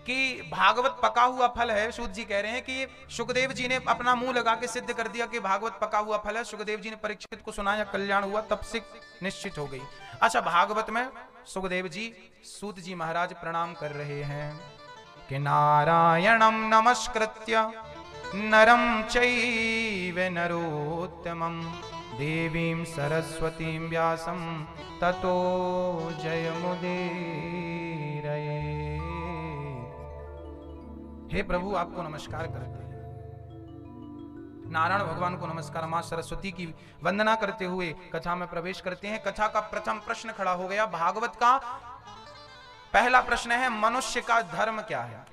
कि भागवत पका हुआ फल है। सूत जी कह रहे हैं कि सुखदेव जी ने अपना मुंह लगा के सिद्ध कर दिया कि भागवत पका हुआ फल है। सुखदेव जी ने परीक्षित को सुनाया, कल्याण हुआ, तब से निश्चित हो गई। अच्छा, भागवत में सुखदेव जी सूत जी महाराज प्रणाम कर रहे हैं कि नारायणम नमस्कृत्य नरम चैव नरोत्तमं देवीं सरस्वतीं व्यासं ततो जयमुदीरये। हे प्रभु, आपको नमस्कार करते हैं। नारायण भगवान को नमस्कार, मां सरस्वती की वंदना करते हुए कथा में प्रवेश करते हैं। कथा का प्रथम प्रश्न खड़ा हो गया। भागवत का पहला प्रश्न है, मनुष्य का धर्म क्या है?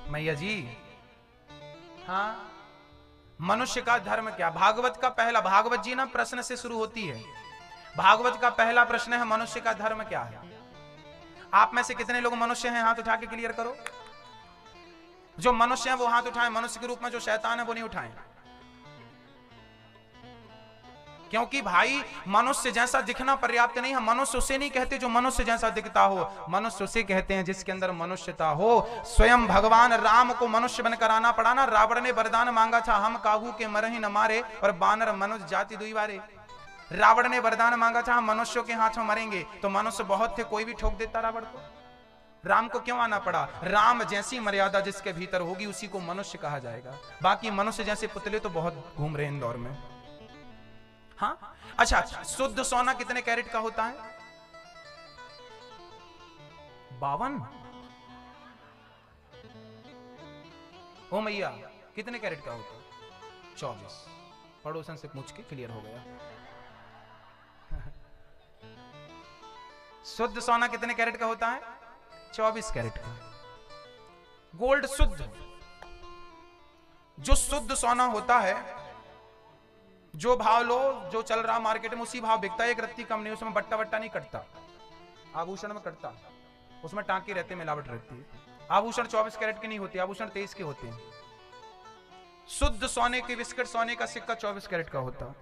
मैया जी, हाँ, मनुष्य का धर्म क्या? भागवत का पहला, भागवत जी ना प्रश्न से शुरू होती है। भागवत का पहला प्रश्न है, मनुष्य का धर्म क्या है? आप में से कितने लोग मनुष्य हैं? हाथ उठा के क्लियर करो। जो मनुष्य हैं वो हाथ उठाएं। मनुष्य के रूप में जो शैतान है वो नहीं उठाएं। क्योंकि भाई मनुष्य जैसा दिखना पर्याप्त नहीं है। मनुष्य उसे नहीं कहते जो मनुष्य जैसा दिखता हो, मनुष्य उसे कहते हैं जिसके अंदर मनुष्यता हो। स्वयं भगवान राम को मनुष्य बनकर आना पड़ा ना। रावण ने वरदान मांगा था, हम काहू के मरहि न मारे और बानर मनुष्य जाति दुई बारे। रावण ने वरदान मांगा था, हम मनुष्यों के हाथों मरेंगे, तो मनुष्य बहुत थे, कोई भी ठोक देता रावण को। राम को क्यों आना पड़ा? राम जैसी मर्यादा जिसके भीतर होगी उसी को मनुष्य कहा जाएगा। बाकी मनुष्य जैसे पुतले तो बहुत घूम रहे हैं इंदौर में। हाँ, अच्छा, शुद्ध सोना कितने कैरेट का होता है? 52। ओ मैया, कितने कैरेट का होता है? 24। पड़ोसन से पूछ के क्लियर हो गया। शुद्ध सोना कितने कैरेट का होता है? 24 कैरेट का। गोल्ड शुद्ध, जो शुद्ध सोना होता है, जो भाव लो, जो चल रहा मार्केट में उसी भाव बिकता है। एक रत्ती कम नहीं, उसमें बट्टा बट्टा नहीं कटता। आभूषण में कटता, उसमें टांके रहते, मिलावट रहती है। आभूषण 24 कैरेट के नहीं होते, आभूषण 23 के होते हैं। शुद्ध सोने के बिस्किट, सोने का सिक्का 24 कैरेट का होता।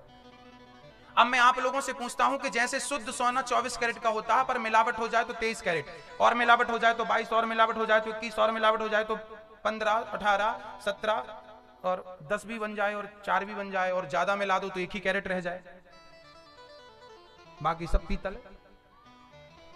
अब मैं आप लोगों से पूछता हूं कि जैसे शुद्ध सोना 24 कैरेट का होता है, पर मिलावट हो जाए तो 23 कैरेट, और मिलावट हो जाए तो 22, और मिलावट हो जाए तो 21, और मिलावट हो जाए तो 15, 18, 17 और 10 भी बन जाए और 4 भी बन जाए, और ज्यादा मिला दो तो 1 ही कैरेट रह जाए, बाकी सब पीतल है।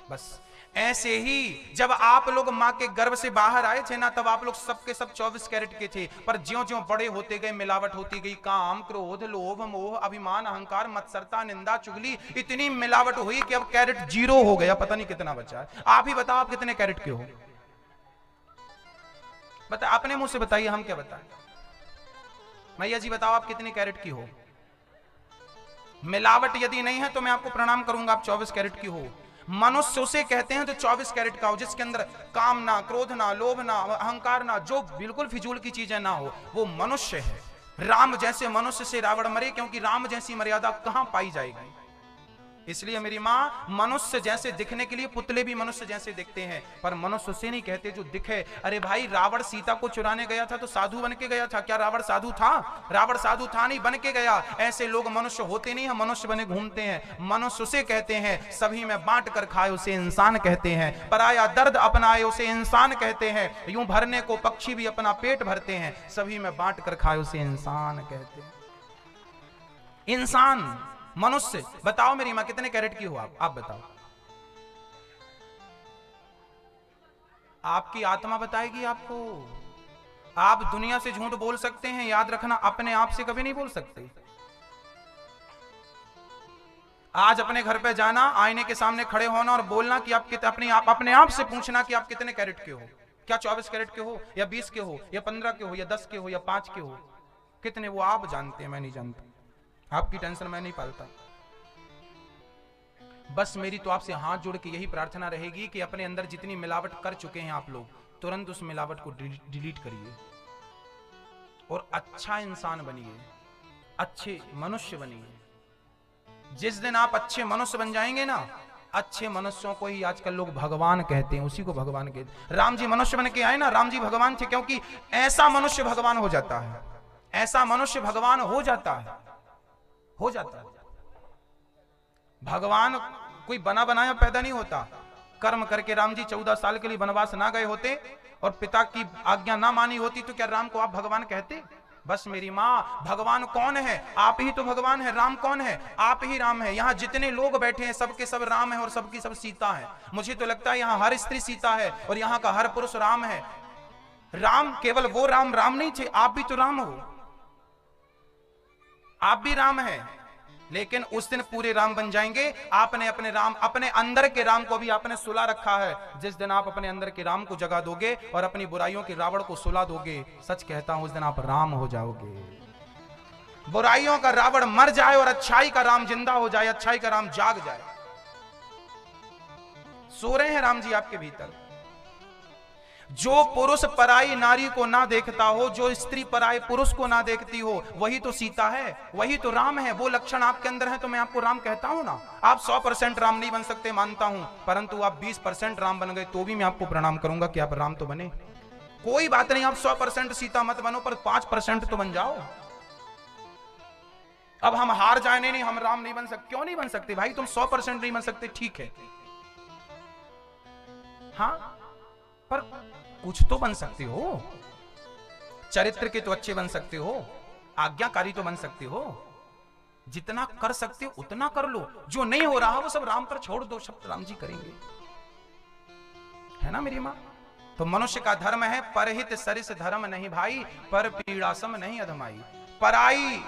बस ऐसे ही जब आप लोग मां के गर्भ से बाहर आए थे ना, तब आप लोग सबके सब 24 कैरेट के थे, पर ज्यों ज्यों बड़े होते गए मिलावट होती गई। काम, क्रोध, लोभ, मोह, अभिमान, अहंकार, मत्सरता, निंदा, चुगली, इतनी मिलावट हुई कि अब कैरेट 0 हो गया, पता नहीं कितना बचा है। आप ही बताओ आप कितने कैरेट के हो? बता, अपने मुंह से बताइए, हम क्या बताएं। मैया जी बताओ आप कितने कैरेट की हो? मिलावट यदि नहीं है तो मैं आपको प्रणाम करूंगा, आप 24 कैरेट की हो। मनुष्य उसे कहते हैं तो 24 कैरेट का हो, जिसके अंदर काम ना, क्रोध ना, लोभ ना, अहंकार ना, जो बिल्कुल फिजूल की चीजें ना हो, वो मनुष्य है। राम जैसे मनुष्य से रावण मरे, क्योंकि राम जैसी मर्यादा कहां पाई जाएगी। इसलिए मेरी माँ, मनुष्य जैसे दिखने के लिए पुतले भी मनुष्य जैसे दिखते हैं, पर मनुष्य उसे नहीं कहते जो दिखे। अरे भाई, रावण सीता को चुराने गया था तो साधु बन के गया था, क्या रावण साधु था? रावण साधु था नहीं, बन के गया। ऐसे लोग मनुष्य होते नहीं है, मनुष्य बने घूमते हैं। मनुष्य उसे कहते हैं, सभी में बांट कर खाए उसे इंसान कहते हैं, पराया दर्द अपनाए उसे इंसान कहते हैं, यूं भरने को पक्षी भी अपना पेट भरते हैं, सभी में बांट कर खाए उसे इंसान कहते हैं। इंसान, मनुष्य। बताओ मेरी मां कितने कैरेट की हो आप बताओ। आपकी आत्मा बताएगी आपको। आप दुनिया से झूठ बोल सकते हैं, याद रखना, अपने आप से कभी नहीं बोल सकते। आज अपने घर पे जाना, आईने के सामने खड़े होना और बोलना कि आप अपने आप से पूछना कि आप कितने कैरेट के हो। क्या 24 कैरेट के हो, या 20 के हो, या 15 के हो, या 10 के हो, या 5 के हो? कितने वो आप जानते हैं, मैं नहीं जानता। आपकी टेंशन मैं नहीं पालता। बस मेरी तो आपसे हाथ जोड़ के यही प्रार्थना रहेगी कि अपने अंदर जितनी मिलावट कर चुके हैं आप लोग, तुरंत उस मिलावट को डिलीट करिए और अच्छा इंसान बनिए, अच्छे मनुष्य बनिए। जिस दिन आप अच्छे मनुष्य बन जाएंगे ना, अच्छे मनुष्यों को ही आजकल लोग भगवान कहते हैं, उसी को भगवान कहते। राम जी मनुष्य बन के आए ना, राम जी भगवान थे, क्योंकि ऐसा मनुष्य भगवान हो जाता है। ऐसा मनुष्य भगवान हो जाता है, हो जाता है। भगवान कोई बना बनाया पैदा नहीं होता। कर्म करके राम जी 14 साल के लिए वनवास ना गए होते और पिता की आज्ञा ना मानी होती तो क्या राम को आप भगवान कहते? बस मेरी माँ, भगवान कौन है? आप ही तो भगवान है। राम कौन है? आप ही राम है। यहाँ जितने लोग बैठे हैं सबके सब राम है और सबकी सब सीता है। मुझे तो लगता है यहाँ हर स्त्री सीता है और यहाँ का हर पुरुष राम है। राम केवल वो राम नहीं थे, आप भी तो राम हो, आप भी राम है। लेकिन उस दिन पूरे राम बन जाएंगे। आपने अपने राम, अपने अंदर के राम को भी आपने सुला रखा है। जिस दिन आप अपने अंदर के राम को जगा दोगे और अपनी बुराइयों के रावण को सुला दोगे, सच कहता हूं उस दिन आप राम हो जाओगे। बुराइयों का रावण मर जाए और अच्छाई का राम जिंदा हो जाए, अच्छाई का राम जाग जाए। सो रहे हैं राम जी आपके भीतर। जो पुरुष पराई नारी को ना देखता हो, जो स्त्री पराई पुरुष को ना देखती हो, वही तो सीता है, वही तो राम है। वो लक्षण आपके अंदर है तो मैं आपको राम कहता हूं ना। आप 100% राम नहीं बन सकते, मानता हूं, परंतु आप 20% राम बन गए तो भी मैं आपको प्रणाम करूंगा कि आप राम तो बने। कोई बात नहीं, आप 100% सीता मत बनो, पर 5% तो बन जाओ। अब हम हार जाए, नहीं हम राम नहीं बन सकते। क्यों नहीं बन सकते भाई? तुम 100% नहीं बन सकते, ठीक है, हाँ, पर कुछ तो बन सकते हो। चरित्र के तो अच्छे बन सकते हो, आज्ञाकारी तो बन सकते हो। जितना कर सकते हो उतना कर लो। जो नहीं हो रहा वो सब राम पर छोड़ दो, सब राम जी करेंगे, है ना मेरी मां? तो मनुष्य का धर्म है परहित सरिस धर्म नहीं भाई, पर पीड़ासम नहीं अधमाई। पराई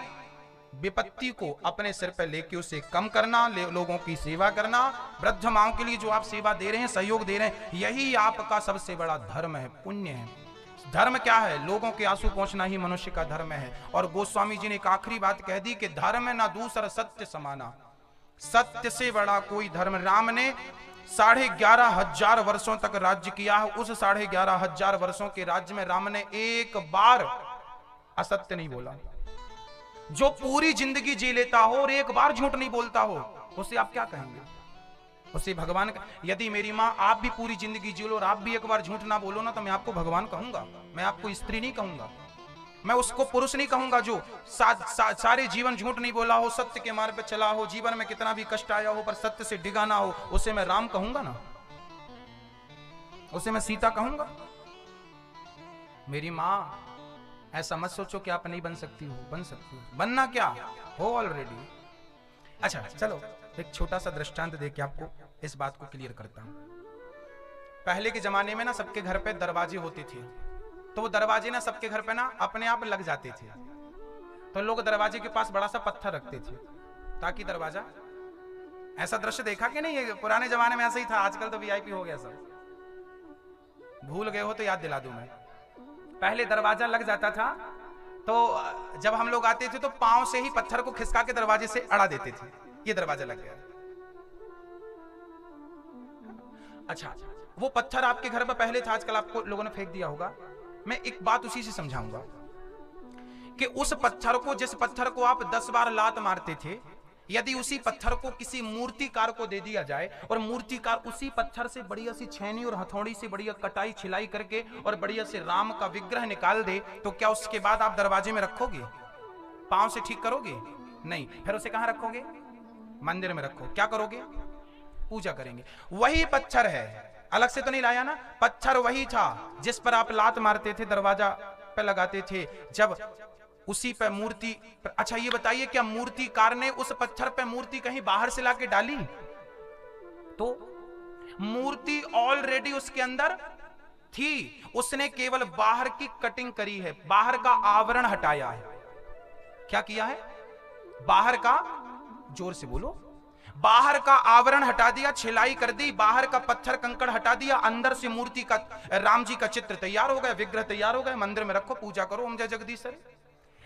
विपत्ति को अपने सिर पर लेके उसे कम करना, लोगों की सेवा करना। वृद्ध माओं के लिए जो आप सेवा दे रहे हैं, सहयोग दे रहे हैं, यही आपका सबसे बड़ा धर्म है, पुण्य है। धर्म क्या है? लोगों के आंसू पहुंचना ही मनुष्य का धर्म है। और गोस्वामी जी ने एक आखिरी बात कह दी कि धर्म ना दूसरा सत्य समाना। सत्य से बड़ा कोई धर्म। राम ने 11,500 वर्षों तक राज्य किया है। उस 11,500 वर्षों के राज्य में राम ने एक बार असत्य नहीं बोला। जो पूरी जिंदगी जी लेता हो और एक बार झूठ नहीं बोलता हो, उसे आप क्या कहेंगे? उसे भगवान, यदि मेरी माँ आप भी पूरी जिंदगी जी लो और आप भी एक बार झूठ ना बोलो ना, तो मैं आपको भगवान कहूंगा, मैं आपको स्त्री नहीं कहूंगा, मैं उसको पुरुष नहीं कहूंगा जो सारे जीवन झूठ नहीं बोला हो, सत्य के मार्ग पे चला हो, जीवन में कितना भी कष्ट आया हो पर सत्य से डिगा ना हो, उसे मैं राम कहूंगा ना, उसे मैं सीता कहूंगा। मेरी माँ ऐसा मत सोचो कि आप नहीं बन सकती हो, बन सकती हो, बनना क्या हो ऑलरेडी। अच्छा चलो एक छोटा सा दृष्टांत देके आपको इस बात को क्लियर करता हूं। पहले के जमाने में ना सबके घर पे दरवाजे होते थे, तो वो दरवाजे ना सबके घर पे ना अपने आप लग जाते थे, तो लोग दरवाजे के पास बड़ा सा पत्थर रखते थे ताकि दरवाजा, ऐसा दृश्य देखा कि नहीं? पुराने जमाने में ऐसा ही था, आजकल तो वीआईपी हो गया सब, भूल गए हो तो याद दिला दूं मैं। पहले दरवाजा लग जाता था, तो जब हम लोग आते थे तो पांव से ही पत्थर को खिसका के दरवाजे से अड़ा देते थे, ये दरवाजा लग गया। अच्छा वो पत्थर आपके घर पर पहले था, आजकल आपको लोगों ने फेंक दिया होगा। मैं एक बात उसी से समझाऊंगा कि उस पत्थर को, जिस पत्थर को आप 10 बार लात मारते थे, यदि उसी पत्थर को किसी मूर्तिकार को दे दिया जाए और मूर्तिकार उसी पत्थर से बढ़िया सी छेनी और हथौड़ी से बढ़िया कटाई छिलाई करके और बढ़िया से राम का विग्रह निकाल दे, तो क्या उसके बाद आप दरवाजे में रखोगे? पांव से ठीक करोगे? नहीं। फिर उसे कहां रखोगे? मंदिर में रखो। क्या करोगे? पूजा करेंगे। वही पत्थर है, अलग से तो नहीं लाया ना, पत्थर वही था जिस पर आप लात मारते थे, दरवाजा पे लगाते थे, जब उसी पे मूर्ति। अच्छा ये बताइए, क्या मूर्तिकार ने उस पत्थर पे मूर्ति कहीं बाहर से लाके डाली? तो मूर्ति ऑलरेडी उसके अंदर थी, उसने केवल बाहर की कटिंग करी है, बाहर का आवरण हटाया है। क्या किया है? बाहर का, जोर से बोलो, बाहर का आवरण हटा दिया, छिलाई कर दी, बाहर का पत्थर कंकड़ हटा दिया, अंदर से मूर्ति का, राम जी का चित्र तैयार हो गया, विग्रह तैयार हो गया, मंदिर में रखो, पूजा करो, ओम जय जगदीश्वर।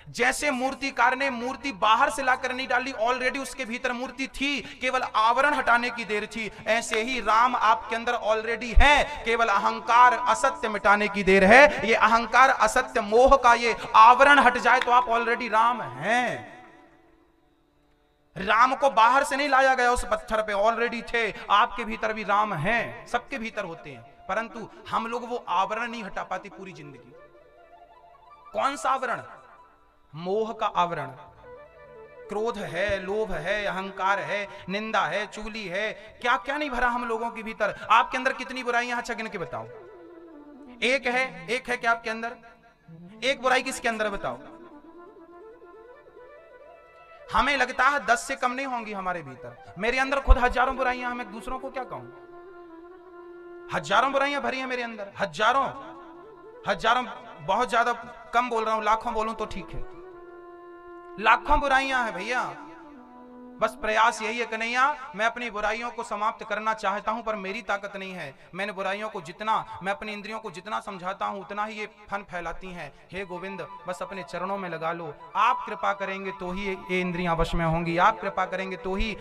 जैसे मूर्तिकार ने मूर्ति बाहर से लाकर नहीं डाली, ऑलरेडी उसके भीतर मूर्ति थी, केवल आवरण हटाने की देर थी, ऐसे ही राम आपके अंदर ऑलरेडी है, केवल अहंकार असत्य मिटाने की देर है। ये अहंकार असत्य मोह का ये आवरण हट जाए तो आप ऑलरेडी राम हैं। राम को बाहर से नहीं लाया गया, उस पत्थर पे ऑलरेडी थे, आपके भीतर भी राम हैं, सबके भीतर होते हैं, परंतु हम लोग वो आवरण नहीं हटा पाते पूरी जिंदगी। कौन सा आवरण? मोह का आवरण। क्रोध है, लोभ है, अहंकार है, निंदा है, चुगली है, क्या क्या नहीं भरा हम लोगों के भीतर। आपके अंदर कितनी बुराइयां, अच्छा गिन के बताओ। एक है क्या आपके अंदर? एक बुराई किसके अंदर बताओ? हमें लगता है 10 से कम नहीं होंगी हमारे भीतर, मेरे अंदर खुद हजारों बुराइयां, मैं दूसरों को क्या कहूं? हजारों बुराइयां भरी हैं मेरे अंदर, हजारों, बहुत ज्यादा कम बोल रहा हूं, लाखों बोलूं तो ठीक है, लाखों बुराइयां हैं भैया। बस प्रयास यही है कन्हैया, मैं अपनी बुराइयों को समाप्त करना चाहता हूं, पर मेरी ताकत नहीं है। मैंने बुराइयों को जितना, मैं अपनी इंद्रियों को जितना समझाता हूं, उतना ही ये फन फैलाती हैं। हे गोविंद, बस अपने चरणों में लगा लो, आप कृपा करेंगे तो ही ये इंद्रियां वश में होंगी, आप कृपा करेंगे तो ही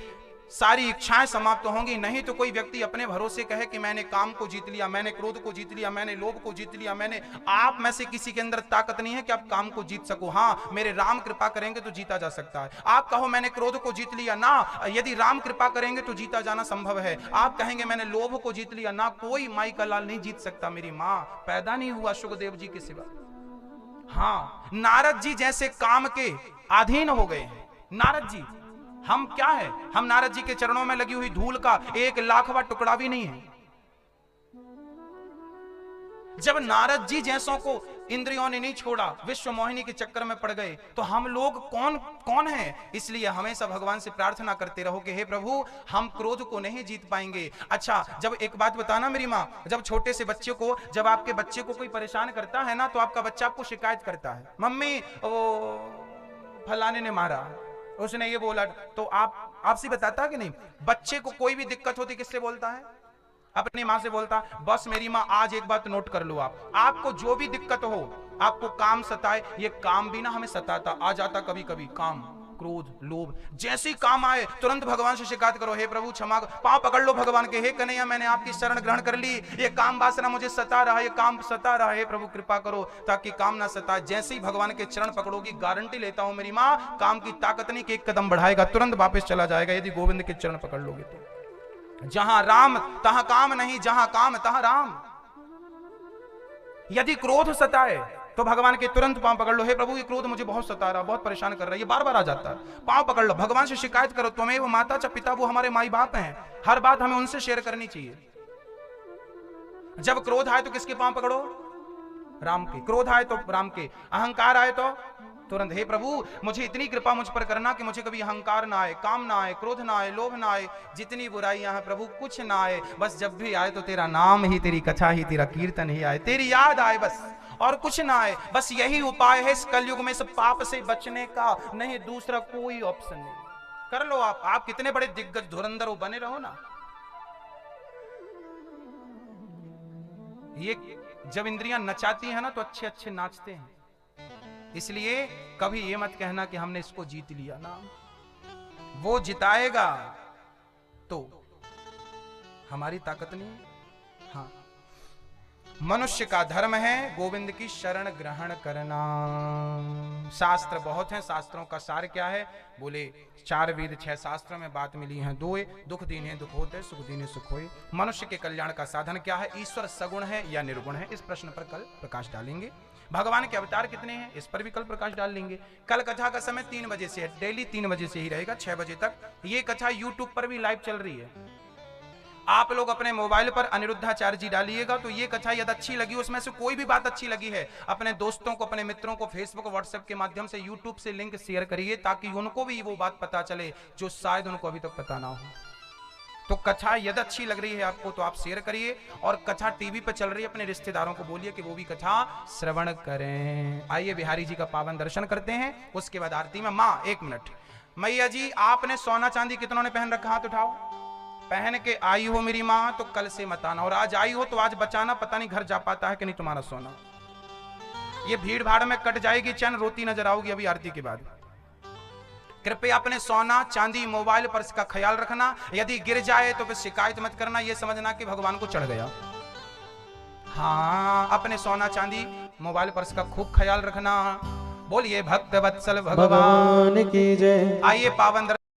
सारी इच्छाएं समाप्त होंगी। नहीं तो कोई व्यक्ति अपने भरोसे कहे कि मैंने काम को जीत लिया, मैंने क्रोध को जीत लिया, मैंने लोभ को जीत लिया, मैंने, आप में से किसी के अंदर ताकत नहीं है कि आप काम को जीत सको। हाँ, मेरे राम कृपा करेंगे तो जीता जा सकता है। आप कहो मैंने क्रोध को जीत लिया ना, यदि राम कृपा करेंगे तो जीता जाना संभव है। आप कहेंगे मैंने लोभ को जीत लिया ना, कोई माई का लाल नहीं जीत सकता, मेरी माँ पैदा नहीं हुआ सुखदेव जी के सिवा। हाँ, नारद जी जैसे काम के अधीन हो गए हैं। नारद जी, हम क्या है? हम नारद जी के चरणों में लगी हुई धूल का 1,00,000वां टुकड़ा भी नहीं है। जब नारद जी जैसों को इंद्रियों ने नहीं छोड़ा, विश्व मोहिनी के चक्कर में पड़ गए, तो हम लोग कौन हैं? इसलिए हमेशा भगवान से प्रार्थना करते रहो कि हे प्रभु, हम क्रोध को नहीं जीत पाएंगे। अच्छा, जब एक बात बताना मेरी माँ, जब छोटे से बच्चे को, जब आपके बच्चे को कोई परेशान करता है ना, तो आपका बच्चा आपको शिकायत करता है, मम्मी वो फलाने ने मारा, उसने ये बोला, तो आपसे बताता है कि नहीं? बच्चे को कोई भी दिक्कत होती किससे बोलता है? अपनी माँ से बोलता। बस मेरी माँ, आज एक बात नोट कर लो, आपको जो भी दिक्कत हो, आपको काम सताए, ये काम भी ना हमें सताता, आ जाता कभी कभी काम, क्रोध, लोभ, जैसे ही काम आए तुरंत भगवान से शिकायत करो, हे प्रभु क्षमा, पांव पकड़ लो भगवान के, हे कन्हैया मैंने आपकी शरण ग्रहण कर ली, ये काम वासना मुझे सता रहा है, ये काम सता रहा है, प्रभु कृपा करो ताकि काम ना सताए। जैसे ही भगवान के चरण पकड़ोगी, गारंटी लेता हूं मेरी माँ, काम की ताकत नहीं कि एक कदम बढ़ाएगा, तुरंत वापस चला जाएगा, यदि गोविंद के चरण पकड़ लोगे तो। जहां राम तहां काम नहीं, जहां काम तहां राम। यदि क्रोध सताए तो भगवान के तुरंत पांव पकड़ लो, हे प्रभु ये क्रोध मुझे बहुत सता रहा, बहुत परेशान कर रहा है, ये बार बार आ जाता है, पांव पकड़ लो, भगवान से शिकायत करो। तुम्हें वो माता च पिता, वो हमारे माई बाप हैं, हर बात हमें उनसे शेयर करनी चाहिए। जब क्रोध आए तो किसके पांव पकड़ो? राम के। क्रोध आए तो राम के, अहंकार आए तो तुरंत, हे प्रभु मुझे इतनी कृपा मुझ पर करना कि मुझे कभी अहंकार ना आए, काम ना आए, क्रोध ना आए, लोभ ना आए, जितनी बुराइयां हैं प्रभु कुछ ना आए, बस जब भी आए तो तेरा नाम ही, तेरी कथा ही, तेरा कीर्तन ही आए, तेरी याद आए, बस और कुछ ना आए। बस यही उपाय है इस कलयुग में सब पाप से बचने का, नहीं दूसरा कोई ऑप्शन नहीं। कर लो आप कितने बड़े दिग्गज धुरंधर हो, बने रहो ना। ये जब इंद्रियां नचाती हैं ना तो अच्छे अच्छे नाचते हैं। इसलिए कभी ये मत कहना कि हमने इसको जीत लिया ना, वो जिताएगा तो हमारी ताकत नहीं। हाँ, मनुष्य का धर्म है गोविंद की शरण ग्रहण करना। शास्त्र बहुत हैं, शास्त्रों का सार क्या है? बोले 4 वेद 6 शास्त्रों में बात मिली है, 2 दुख दीने दुख होते, सुख दीने सुख होए। मनुष्य के कल्याण का साधन क्या है? ईश्वर सगुण है या निर्गुण है? इस प्रश्न पर कल प्रकाश डालेंगे। भगवान के अवतार कितने हैं, इस पर भी कल प्रकाश डाल लेंगे। कल कथा का समय 3 बजे से है, डेली 3 बजे से ही रहेगा, 6 बजे तक। ये कथा यूट्यूब पर भी लाइव चल रही है। आप लोग अपने मोबाइल पर अनिरुद्धाचार्य जी डालिएगा तो ये कथा यदि अच्छी लगी, उसमें से कोई भी बात अच्छी लगी है, अपने दोस्तों को, अपने मित्रों को फेसबुक व्हाट्सएप के माध्यम से यूट्यूब से लिंक शेयर करिए, ताकि उनको भी वो बात पता चले जो शायद उनको अभी तक पता ना हो। तो कथा यदि अच्छी लग रही है आपको तो आप शेयर करिए, और कथा टीवी पर चल रही है अपने रिश्तेदारों को बोलिए कि वो भी कथा श्रवण करें। आइए बिहारी जी का पावन दर्शन करते हैं, उसके बाद आरती में। माँ 1 मिनट, मैया जी आपने सोना चांदी कितनों ने पहन रखा? हाथ उठाओ। पहन के आई हो मेरी माँ तो कल से मत आना, और आज आई हो तो आज बचाना, पता नहीं घर जा पाता है कि नहीं तुम्हारा सोना। ये भीड़ भाड़ में कट जाएगी चैन, रोती नजर आओगी अभी आरती के बाद। कृपया अपने सोना चांदी मोबाइल पर्स का ख्याल रखना, यदि गिर जाए तो फिर शिकायत मत करना, ये समझना कि भगवान को चढ़ गया। हाँ, अपने सोना चांदी मोबाइल पर्स का खूब ख्याल रखना। बोलिए भक्त वत्सल भगवान की जय। आइए पावन